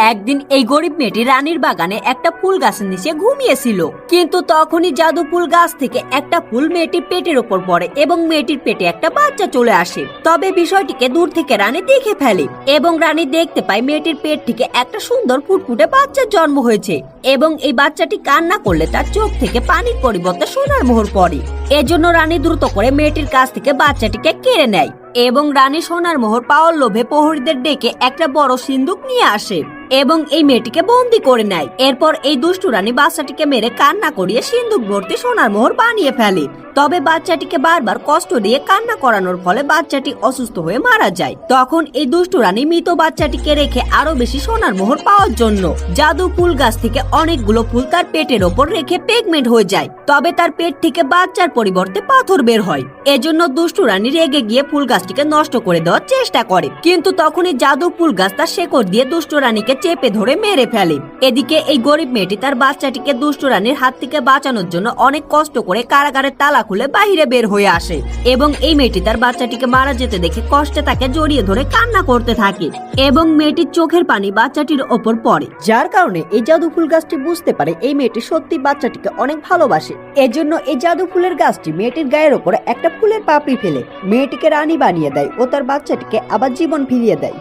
একদিন এই গরিব মেয়েটি রানীর বাগানে একটা ফুল গাছের নিচে ঘুমিয়েছিল, কিন্তু তখনই জাদু ফুল গাছ থেকে একটা ফুল মেয়েটির পেটের ওপর পড়ে এবং মেয়েটির পেটে একটা বাচ্চা চলে আসে। তবে বিষয়টিকে দূর থেকে রানী দেখে ফেলে এবং রানী দেখতে পায় মেয়েটির পেট থেকে একটা সুন্দর ফুটফুটে বাচ্চার জন্ম হয়েছে এবং এই বাচ্চাটি কান্না করলে তার চোখ থেকে পানির পরিবর্তে সোনার মোহর পড়ে। এজন্য রানী দ্রুত করে মেয়েটির কাছ থেকে বাচ্চাটিকে কেড়ে নেয় এবং রানী সোনার মোহর পাওয়ার লোভে প্রহরীদের ডেকে একটা বড় সিন্দুক নিয়ে আসে এবং এই মেয়েটিকে বন্দি করে নেয়। এরপর এই দুষ্টু রানী বাচ্চাটিকে মেরে কান্না করিয়ে সিন্দুক ভর্তি সোনার মোহর বানিয়ে ফেলে। তবে বাচ্চাটিকে বারবার কষ্ট দিয়ে কান্না করানোর ফলে বাচ্চাটি অসুস্থ হয়ে মারা যায়। তখন এই দুষ্টু রানী মৃত বাচ্চাটিকে রেখে আরো বেশি সোনার মোহর পাওয়ার জন্য জাদু ফুল গাছ থেকে অনেকগুলো ফুল তার পেটের ওপর রেখে প্রেগনেন্ট হয়ে যায়। তবে তার পেট থেকে বাচ্চার পরিবর্তে পাথর বের হয়। এজন্য দুষ্টু রানী রেগে গিয়ে ফুল গাছটিকে নষ্ট করে দেওয়ার চেষ্টা করে, কিন্তু তখনই জাদু ফুল গাছ তার শেকড় দিয়ে দুষ্টু রানীকে চেপে ধরে মেরে ফেলে। এদিকে এই গরিব মেয়েটি তার বাচ্চাটিকে দুষ্টু রানীর হাত থেকে বাঁচানোর জন্য অনেক কষ্ট করে কারাগারের তালা খুলে বাহিরে বের হয়ে আসে এবং এই মেয়েটি তার বাচ্চাটিকে মারা যেতে দেখে কষ্টে তাকে জড়িয়ে ধরে কান্না করতে থাকে এবং মেয়েটির চোখের পানি বাচ্চাটির ওপর পড়ে, যার কারণে এই জাদু ফুল গাছটি বুঝতে পারে এই মেয়েটি সত্যি বাচ্চাটিকে অনেক ভালোবাসে। এজন্য এই জাদু ফুলের গাছটি মেয়েটির গায়ের ওপরে একটা ফুলের পাপড়ি ফেলে মেয়েটিকে রানী বানিয়ে দেয় ও তার বাচ্চাটিকে আবার জীবন ফিরিয়ে দেয়।